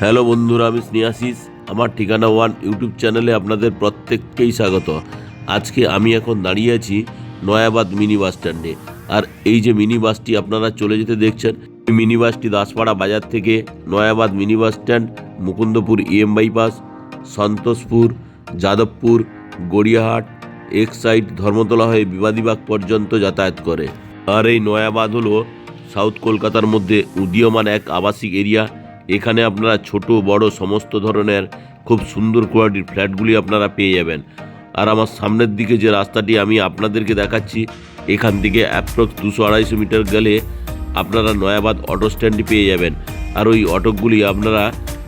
Hello বন্ধুরা, আমি স্নেহাশিস। আমার ঠিকানা ওয়ান ইউটিউব চ্যানেলে আপনাদের প্রত্যেককেই স্বাগত। আজকে আমি এখন দাঁড়িয়ে আছি নয়াবাদ মিনি বাস স্ট্যান্ডে। আর এই যে মিনি বাসটি আপনারা চলে যেতে দেখছেন, এই মিনি বাসটি দাসপাড়া বাজার থেকে Nayabad mini bus stand, Mukundapur EM bypass, Santoshpur, Jadavpur, Gariahat, Exide, Dharmatala হয়ে বিবাদীবাগ পর্যন্ত যাতায়াত করে। আর এই নয়াবাদ হলো সাউথ কলকাতার মধ্যে উদীয়মান এক আবাসিক এরিয়া। এখানে আপনারা ছোট বড় সমস্ত ধরনের খুব সুন্দর কোয়ালিটির ফ্ল্যাটগুলি আপনারা পেয়ে যাবেন। আর আমার সামনের দিকে যে রাস্তাটি আমি আপনাদেরকে দেখাচ্ছি, এখান থেকে অ্যাপ্রক্স 200-250 মিটার গেলে আপনারা নয়াবাদ অটো স্ট্যান্ডটি পেয়ে যাবেন। আর ওই অটোগুলি আপনারা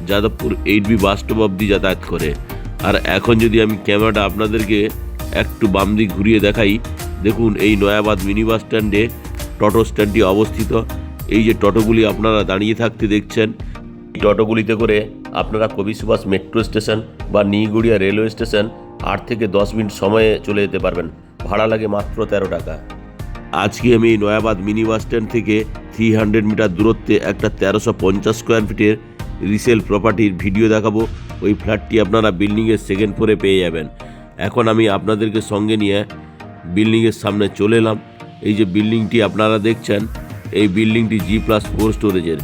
যাদবপুর 8B বাস স্টপ অবধি যাতায়াত করে। আর এখন যদি আমি ক্যামেরাটা আপনাদেরকে একটু বাম দিক ঘুরিয়ে দেখাই, দেখুন এই নয়াবাদ মিনি বাস স্ট্যান্ডে টোটো স্ট্যান্ডটি অবস্থিত। এই যে টোটোগুলি আপনারা দাঁড়িয়ে থাকতে দেখছেন, এই টোটোগুলিতে করে আপনারা কবি সুভাষ মেট্রো স্টেশন বা নিগুড়িয়া রেলওয়ে স্টেশন 8 থেকে 10 মিনিট সময়ে চলে যেতে পারবেন। ভাড়া লাগে মাত্র 13 টাকা। আজকে আমি এই নয়াবাদ মিনি বাস স্ট্যান্ড থেকে 300 মিটার দূরত্বে একটা 1350 স্কোয়ার ফিটের রিসেল প্রপার্টির ভিডিও দেখাবো। ওই ফ্ল্যাটটি আপনারা বিল্ডিংয়ের সেকেন্ড ফ্লোরে পেয়ে যাবেন। এখন আমি আপনাদেরকে সঙ্গে নিয়ে বিল্ডিংয়ের সামনে চলে এলাম। এই যে বিল্ডিংটি আপনারা দেখছেন, এই বিল্ডিংটি G+4 স্টোরেজের।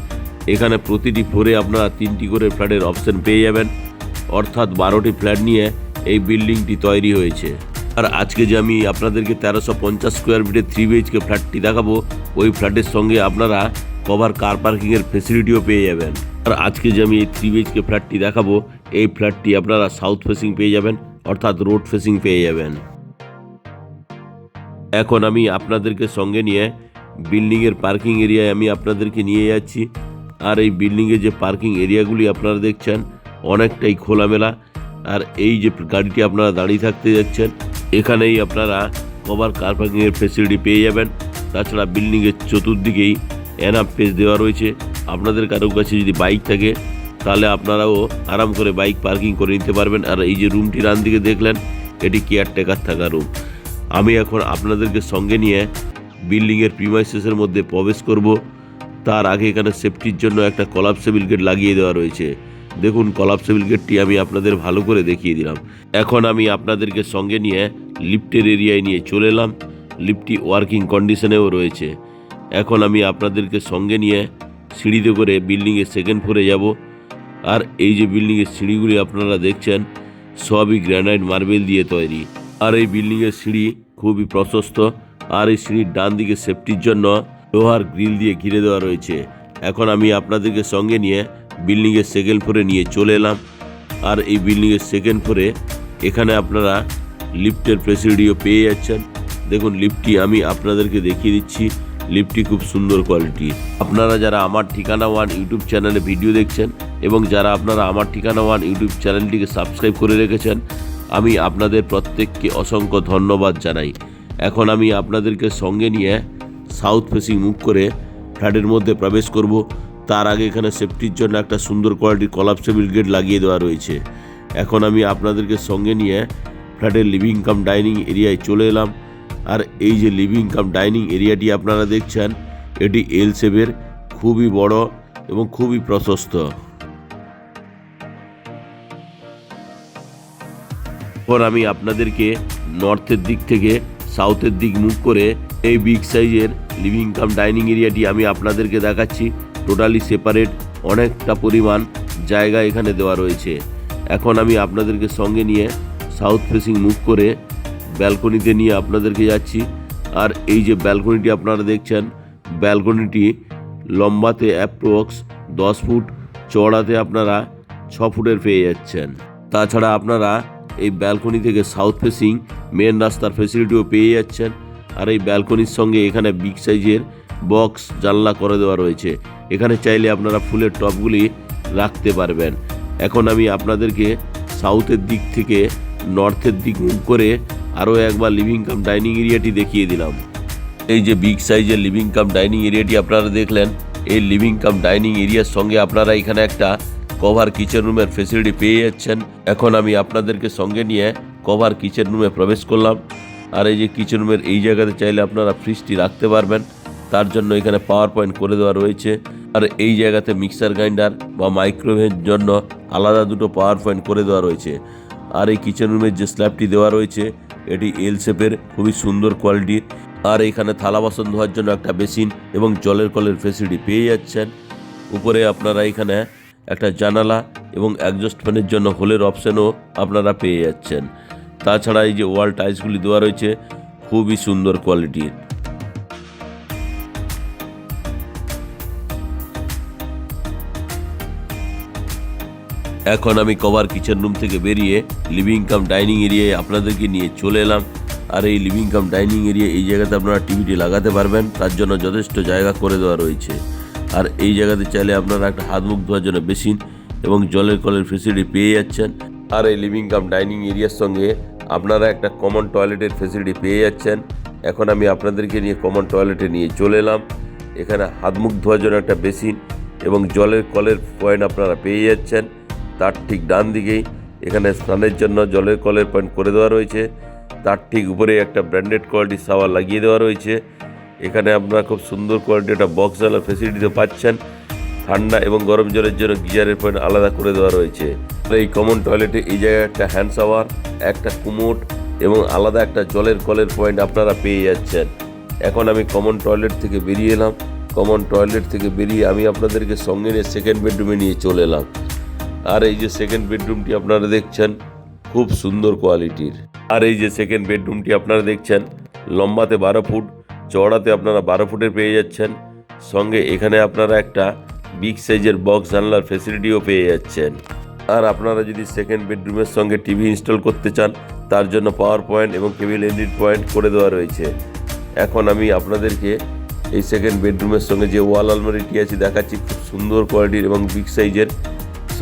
এখানে প্রতিটি ফ্লোরে আপনারা 3টি করে ফ্ল্যাটের অপশন পেয়ে যাবেন, অর্থাৎ 12টি ফ্ল্যাট নিয়ে এই বিল্ডিংটি তৈরি হয়েছে। আর আজকে যে আমি আপনাদেরকে 1350 স্কোয়ার ফিটের 3 BHK ফ্ল্যাটটি দেখাবো, ওই ফ্ল্যাটের সঙ্গে আপনারা কভার কার পার্কিংয়ের ফেসিলিটিও পেয়ে যাবেন। আর আজকে যে আমি এই 3 BHK ফ্ল্যাটটি দেখাবো, এই ফ্ল্যাটটি আপনারা সাউথ ফেসিং পেয়ে যাবেন, অর্থাৎ রোড ফেসিং পেয়ে যাবেন। এখন আমি আপনাদেরকে সঙ্গে নিয়ে বিল্ডিংয়ের পার্কিং এরিয়ায় আমি আপনাদেরকে নিয়ে যাচ্ছি। আর এই বিল্ডিংয়ে যে পার্কিং এরিয়াগুলি আপনারা দেখছেন, অনেকটাই খোলামেলা। আর এই যে গাড়িটি আপনারা দাঁড়িয়ে থাকতে যাচ্ছেন, এখানেই আপনারা কভার কার পার্কিংয়ের ফেসিলিটি পেয়ে যাবেন। তাছাড়া বিল্ডিংয়ের চতুর্দিকেই এনাফ স্পেস দেওয়া রয়েছে। আপনাদের কারো কাছে যদি বাইক থাকে, তাহলে আপনারাও আরাম করে বাইক পার্কিং করে নিতে পারবেন। আর এই যে রুমটি ডান দিকে দেখলেন, এটি কেয়ারটেকার থাকা রুম। আমি এখন আপনাদেরকে সঙ্গে নিয়ে বিল্ডিংয়ের প্রিমাইসেসের মধ্যে প্রবেশ করব। তার আগে এখানে সেফটির জন্য একটা কলাপসেবল গেট লাগিয়ে দেওয়া রয়েছে। দেখুন, কলাপসেবল গেটটি আমি আপনাদের ভালো করে দেখিয়ে দিলাম। এখন আমি আপনাদেরকে সঙ্গে নিয়ে লিফটের এরিয়ায় নিয়ে চলে এলাম। লিফটটি ওয়ার্কিং কন্ডিশনেও রয়েছে। এখন আমি আপনাদেরকে সঙ্গে নিয়ে সিঁড়িতে করে বিল্ডিংয়ের সেকেন্ড ফ্লোরে যাব। আর এই যে বিল্ডিংয়ের সিঁড়িগুলি আপনারা দেখছেন, সবই গ্রানাইট মার্বেল দিয়ে তৈরি। আর এই বিল্ডিংয়ের সিঁড়ি খুবই প্রশস্ত। আর এই সিঁড়ির ডান দিকে সেফটির জন্য লোহার গ্রিল দিয়ে ঘিরে দেওয়া রয়েছে। এখন আমি আপনাদেরকে সঙ্গে নিয়ে বিল্ডিংয়ের সেকেন্ড ফ্লোরে নিয়ে চলে এলাম। আর এই বিল্ডিংয়ের সেকেন্ড ফ্লোরে এখানে আপনারা লিফটের ফেসিলিটিও পেয়ে যাচ্ছেন। দেখুন, লিফটটি আমি আপনাদেরকে দেখিয়ে দিচ্ছি। লিফটটি খুব সুন্দর কোয়ালিটি। আপনারা যারা আমার ঠিকানা ওয়ান ইউটিউব চ্যানেলে ভিডিও দেখছেন এবং যারা আপনারা আমার ঠিকানা ওয়ান ইউটিউব চ্যানেলটিকে সাবস্ক্রাইব করে রেখেছেন, আমি আপনাদের প্রত্যেককে অসংখ্য ধন্যবাদ জানাই। এখন আমি আপনাদেরকে সঙ্গে নিয়ে সাউথ ফেসিং মুভ করে ফ্ল্যাটের মধ্যে প্রবেশ করব। তার আগে এখানে সেফটির জন্য একটা সুন্দর কোয়ালিটির কলাপসেবল গেট লাগিয়ে দেওয়া রয়েছে। এখন আমি আপনাদেরকে সঙ্গে নিয়ে ফ্ল্যাটের লিভিং কাম ডাইনিং এরিয়ায় চলে এলাম। আর এই যে লিভিং কাম ডাইনিং এরিয়াটি আপনারা দেখছেন, এটি এল শেপের, খুবই বড় এবং খুবই প্রশস্ত। এরপর আমি আপনাদেরকে নর্থের দিক থেকে সাউথের দিক মুভ করে এই বিগ সাইজের লিভিং কাম ডাইনিং এরিয়াটি আমি আপনাদেরকে দেখাচ্ছি। টোটালি সেপারেট, অনেকটা পরিমাণ জায়গা এখানে দেওয়া রয়েছে। এখন আমি আপনাদেরকে সঙ্গে নিয়ে সাউথ ফেসিং মুভ করে ব্যালকনিতে নিয়ে আপনাদেরকে যাচ্ছি। আর এই যে ব্যালকনিটি আপনারা দেখছেন, ব্যালকনিটি লম্বাতে অ্যাপ্রক্স 10 ফুট, চওড়াতে আপনারা 6 ফুটের পেয়ে যাচ্ছেন। তাছাড়া আপনারা এই ব্যালকনি থেকে সাউথ ফেসিং মেন রাস্তার ফেসিলিটিও পেয়ে যাচ্ছেন। আর এই ব্যালকনির সঙ্গে এখানে বিগ সাইজের বক্স জানলা করে দেওয়া রয়েছে। এখানে চাইলে আপনারা ফুলের টবগুলি রাখতে পারবেন। এখন আমি আপনাদেরকে সাউথের দিক থেকে নর্থের দিক মুভ করে আরও একবার লিভিং কাম ডাইনিং এরিয়াটি দেখিয়ে দিলাম। এই যে বিগ সাইজের লিভিং কাম ডাইনিং এরিয়াটি আপনারা দেখলেন, এই লিভিং কাম ডাইনিং এরিয়ার সঙ্গে আপনারা এখানে একটা কভার কিচেন রুমের ফেসিলিটি পেয়ে যাচ্ছেন। এখন আমি আপনাদেরকে সঙ্গে নিয়ে কভার কিচেন রুমে প্রবেশ করলাম। আর এই যে কিচেন রুমের এই জায়গাতে চাইলে আপনারা ফ্রিজটি রাখতে পারবেন। তার জন্য এখানে পাওয়ার পয়েন্ট করে দেওয়া রয়েছে। আর এই জায়গাতে মিক্সার গ্রাইন্ডার বা মাইক্রোওয়েভের জন্য আলাদা দুটো পাওয়ার পয়েন্ট করে দেওয়া রয়েছে। আর এই কিচেন রুমের যে স্ল্যাবটি দেওয়া রয়েছে এটি এল শেপের, খুবই সুন্দর কোয়ালিটির। আর এখানে থালা বাসন ধোয়ার জন্য একটা বেসিন এবং জলের কলের ফেসিলিটি পেয়ে যাচ্ছেন। উপরে আপনারা এখানে একটা জানালা এবং অ্যাডজাস্ট ফ্যানের জন্য হোলের অপশানও আপনারা পেয়ে যাচ্ছেন। তাছাড়া এই যে ওয়াল টাইলসগুলি দেওয়া রয়েছে খুবই সুন্দর কোয়ালিটির। এখন আমি কভার কিচেন রুম থেকে বেরিয়ে লিভিং কাম ডাইনিং এরিয়ায় আপনাদেরকে নিয়ে চলে এলাম। আর এই লিভিং কাম ডাইনিং এরিয়া এই জায়গাতে আপনারা টিভিটি লাগাতে পারবেন, তার জন্য যথেষ্ট জায়গা করে দেওয়া রয়েছে। আর এই জায়গাতে চাইলে আপনারা একটা হাত মুখ ধোয়ার জন্য বেসিন এবং জলের কলের ফেসিলিটি পেয়ে যাচ্ছেন। আর এই লিভিং কাম ডাইনিং এরিয়ার সঙ্গে আপনারা একটা কমন টয়লেটের ফেসিলিটি পেয়ে যাচ্ছেন। এখন আমি আপনাদেরকে নিয়ে কমন টয়লেটে নিয়ে চলে এলাম। এখানে হাত মুখ ধোয়ার জন্য একটা বেসিন এবং জলের কলের পয়েন্ট আপনারা পেয়ে যাচ্ছেন। তার ঠিক ডান দিকেই এখানে স্নানের জন্য জলের কলের পয়েন্ট করে দেওয়া রয়েছে। তার ঠিক উপরে একটা ব্র্যান্ডেড কোয়ালিটির শাওয়ার লাগিয়ে দেওয়া রয়েছে। এখানে আপনারা খুব সুন্দর কোয়ালিটির একটা বক্স জলের ফেসিলিটিতে পাচ্ছেন। ঠান্ডা এবং গরম জলের জন্য গিজারের পয়েন্ট আলাদা করে দেওয়া রয়েছে। এই কমন টয়লেটে এই জায়গায় একটা হ্যান্ড শাওয়ার, একটা কুমোট এবং আলাদা একটা জলের কলের পয়েন্ট আপনারা পেয়ে যাচ্ছেন। এখন আমি কমন টয়লেট থেকে বেরিয়ে এলাম। কমন টয়লেট থেকে বেরিয়ে আমি আপনাদেরকে সঙ্গে নিয়ে সেকেন্ড বেডরুমে নিয়ে চলে এলাম। আর এই যে সেকেন্ড বেডরুমটি আপনারা দেখছেন খুব সুন্দর কোয়ালিটির। আর এই যে সেকেন্ড বেডরুমটি আপনারা দেখছেন লম্বাতে 12 ফুট, চওড়াতে আপনারা 12 ফুটের পেয়ে যাচ্ছেন। সঙ্গে এখানে আপনারা একটা বিগ সাইজের বক্স জানলার ফেসিলিটিও পেয়ে যাচ্ছেন। আর আপনারা যদি সেকেন্ড বেডরুমের সঙ্গে টিভি ইনস্টল করতে চান তার জন্য পাওয়ার পয়েন্ট এবং কেবল এনডিড পয়েন্ট করে দেওয়া রয়েছে। এখন আমি আপনাদেরকে এই সেকেন্ড বেডরুমের সঙ্গে যে ওয়াল আলমারিটি আছে দেখাচ্ছি, খুব সুন্দর কোয়ালিটির এবং বিগ সাইজের।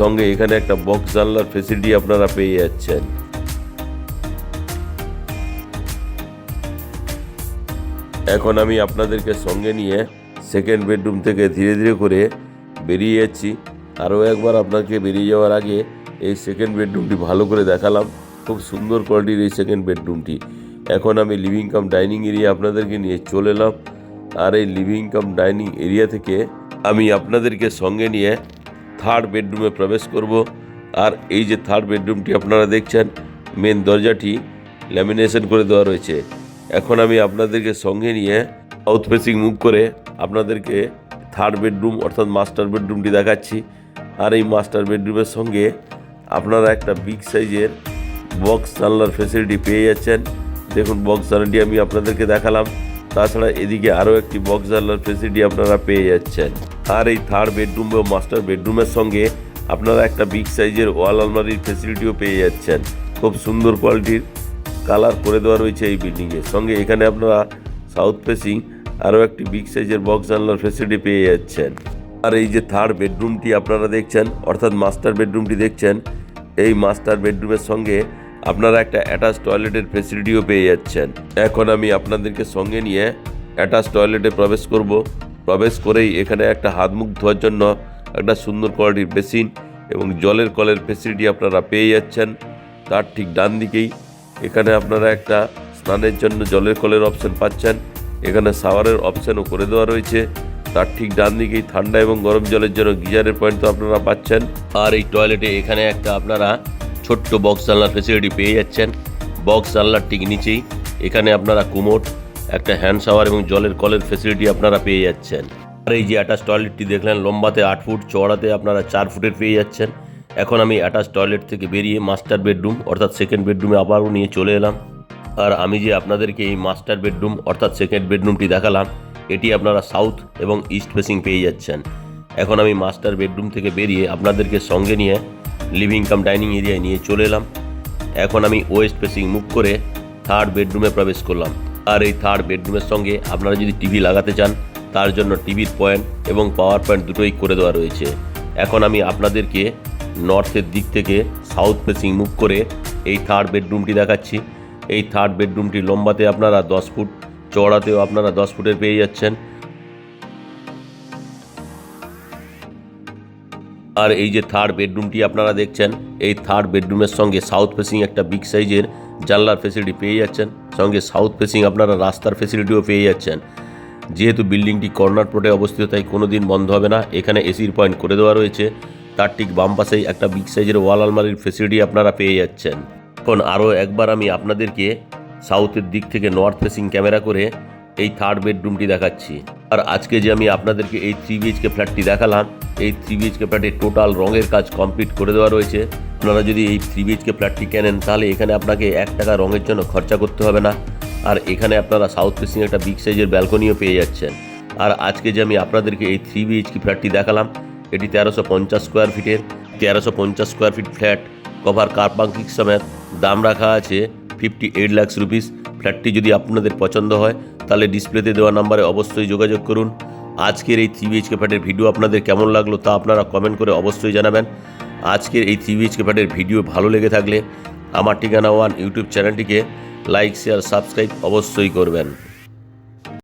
সঙ্গে এখানে একটা বক্স জানলার ফেসিলিটি আপনারা পেয়ে যাচ্ছেন। এখন আমি আপনাদেরকে সঙ্গে নিয়ে সেকেন্ড বেডরুম থেকে ধীরে ধীরে করে বেরিয়ে যাচ্ছি। আরও একবার আপনাকে বেরিয়ে যাওয়ার আগে এই সেকেন্ড বেডরুমটি ভালো করে দেখালাম। খুব সুন্দর কোয়ালিটির এই সেকেন্ড বেডরুমটি। এখন আমি লিভিং কাম ডাইনিং এরিয়া আপনাদেরকে নিয়ে চলে এলাম। আর এই লিভিং কাম ডাইনিং এরিয়া থেকে আমি আপনাদেরকে সঙ্গে নিয়ে থার্ড বেডরুমে প্রবেশ করব। আর এই যে থার্ড বেডরুমটি আপনারা দেখছেন, মেন দরজাটি ল্যামিনেশন করে দেওয়া রয়েছে। এখন আমি আপনাদেরকে সঙ্গে নিয়ে সাউথ ফেসিং মুভ করে আপনাদেরকে থার্ড বেডরুম অর্থাৎ মাস্টার বেডরুমটি দেখাচ্ছি। আর এই মাস্টার বেডরুমের সঙ্গে আপনারা একটা বিগ সাইজের বক্স জানলার ফেসিলিটি পেয়ে যাচ্ছেন। দেখুন বক্স জানলাটি আমি আপনাদেরকে দেখালাম। তাছাড়া এদিকে আরও একটি বক্স জানলার ফেসিলিটি আপনারা পেয়ে যাচ্ছেন। আর এই থার্ড বেডরুম বা মাস্টার বেডরুমের সঙ্গে আপনারা একটা বিগ সাইজের ওয়াল আলমারির ফেসিলিটিও পেয়ে যাচ্ছেন। খুব সুন্দর কোয়ালিটির কালার করে দেওয়া রয়েছে এই বিল্ডিংয়ের সঙ্গে। এখানে আপনারা সাউথ ফেসিং আরও একটি বিগ সাইজের বক্স জানলার ফেসিলিটি পেয়ে যাচ্ছেন। আর এই যে থার্ড বেডরুমটি আপনারা দেখছেন অর্থাৎ মাস্টার বেডরুমটি দেখছেন, এই মাস্টার বেডরুমের সঙ্গে আপনারা একটা অ্যাটাচ টয়লেটের ফেসিলিটিও পেয়ে যাচ্ছেন। এখন আমি আপনাদেরকে সঙ্গে নিয়ে অ্যাটাচ টয়লেটে প্রবেশ করব। প্রবেশ করেই এখানে একটা হাত মুখ ধোয়ার জন্য একটা সুন্দর কোয়ালিটির বেসিন এবং জলের কলের ফেসিলিটি আপনারা পেয়ে যাচ্ছেন। তার ঠিক ডান দিকেই এখানে আপনারা একটা স্নানের জন্য জলের কলের অপশান পাচ্ছেন। এখানে শাওয়ারের অপশানও করে দেওয়া রয়েছে। তার ঠিক ডান দিকেই ঠান্ডা এবং গরম জলের জন্য গিজারের পয়েন্ট তো আপনারা পাচ্ছেন। আর এই টয়লেটে এখানে একটা আপনারা ছোট্ট বক্স জানলার ফেসিলিটি পেয়ে যাচ্ছেন। বক্স জানলার ঠিক নিচেই এখানে আপনারা কুমোট, একটা হ্যান্ড শাওয়ার এবং জলের কলের ফেসিলিটি আপনারা পেয়ে যাচ্ছেন। আর এই যে অ্যাটাচ টয়লেটটি দেখলেন লম্বাতে 8 ফুট, চওড়াতে আপনারা 4 ফুটের পেয়ে যাচ্ছেন। এখন আমি অ্যাটাচ টয়লেট থেকে বেরিয়ে মাস্টার বেডরুম অর্থাৎ সেকেন্ড বেডরুমে আবারও নিয়ে চলে এলাম। আর আমি যে আপনাদেরকে এই মাস্টার বেডরুম অর্থাৎ সেকেন্ড বেডরুমটি দেখালাম, এটি আপনারা সাউথ এবং ইস্ট ফেসিং পেয়ে যাচ্ছেন। এখন আমি মাস্টার বেডরুম থেকে বেরিয়ে আপনাদেরকে সঙ্গে নিয়ে লিভিং কাম ডাইনিং এরিয়ায় নিয়ে চলে এলাম। এখন আমি ওয়েস্ট ফেসিং মুভ করে থার্ড বেডরুমে প্রবেশ করলাম। আর এই থার্ড বেডরুমের সঙ্গে আপনারা যদি টিভি লাগাতে চান তার জন্য টিভির পয়েন্ট এবং পাওয়ার পয়েন্ট দুটোই করে দেওয়া রয়েছে। এখন আমি আপনাদেরকে নর্থের দিক থেকে সাউথ ফেসিং মুভ করে এই থার্ড বেডরুমটি দেখাচ্ছি। এই থার্ড বেডরুমটি লম্বাতে আপনারা 10 ফুট, চওড়াতেও আপনারা 10 ফুটের পেয়ে যাচ্ছেন। আর এই যে থার্ড বেডরুমটি আপনারা দেখছেন, এই থার্ড বেডরুমের সঙ্গে সাউথ ফেসিং একটা বিগ সাইজের জানলার ফেসিলিটি পেয়ে যাচ্ছেন। সঙ্গে সাউথ ফেসিং আপনারা রাস্তার ফেসিলিটিও পেয়ে যাচ্ছেন। যেহেতু বিল্ডিংটি কর্নার প্লটে অবস্থিত তাই কোনো দিন বন্ধ হবে না। এখানে এসির পয়েন্ট করে দেওয়া রয়েছে। তার ঠিক বাম পাশেই একটা বিগ সাইজের ওয়াল আলমারির ফেসিলিটি আপনারা পেয়ে যাচ্ছেন। এখন আরও একবার আমি আপনাদেরকে সাউথের দিক থেকে নর্থ ফেসিং ক্যামেরা করে এই থার্ড বেডরুমটি দেখাচ্ছি। আর আজকে যে আমি আপনাদেরকে এই 3 BHK ফ্ল্যাটটি দেখালাম, এই 3 BHK ফ্ল্যাটে টোটাল রঙের কাজ কমপ্লিট করে দেওয়া রয়েছে। আপনারা যদি এই 3 BHK ফ্ল্যাটটি কেনেন তাহলে এখানে আপনাকে 1 টাকা রঙের জন্য খরচা করতে হবে না। আর এখানে আপনারা সাউথ ফেসিং একটা বিগ সাইজের ব্যালকনিও পেয়ে যাচ্ছেন। আর আজকে যে আমি আপনাদেরকে এই 3 BHK ফ্ল্যাটটি দেখালাম, এটি 1350 স্কোয়ার ফিটের 1350 square feet flat cover car parking সমেত দাম রাখা আছে 58 লাখ রুপিস। ফ্ল্যাটটি যদি আপনাদের পছন্দ হয় তাহলে ডিসপ্লেতে দেওয়া নাম্বারে অবশ্যই যোগাযোগ করুন। আজকের এই 3 BHK ফ্ল্যাটের ভিডিও আপনাদের কেমন লাগলো তা আপনারা কমেন্ট করে অবশ্যই জানাবেন। আজকের এই 3 BHK ফ্ল্যাটের ভিডিও ভালো লেগে থাকলে আমার ঠিকানা ওয়ান ইউটিউব চ্যানেলটিকে লাইক শেয়ার সাবস্ক্রাইব অবশ্যই করবেন।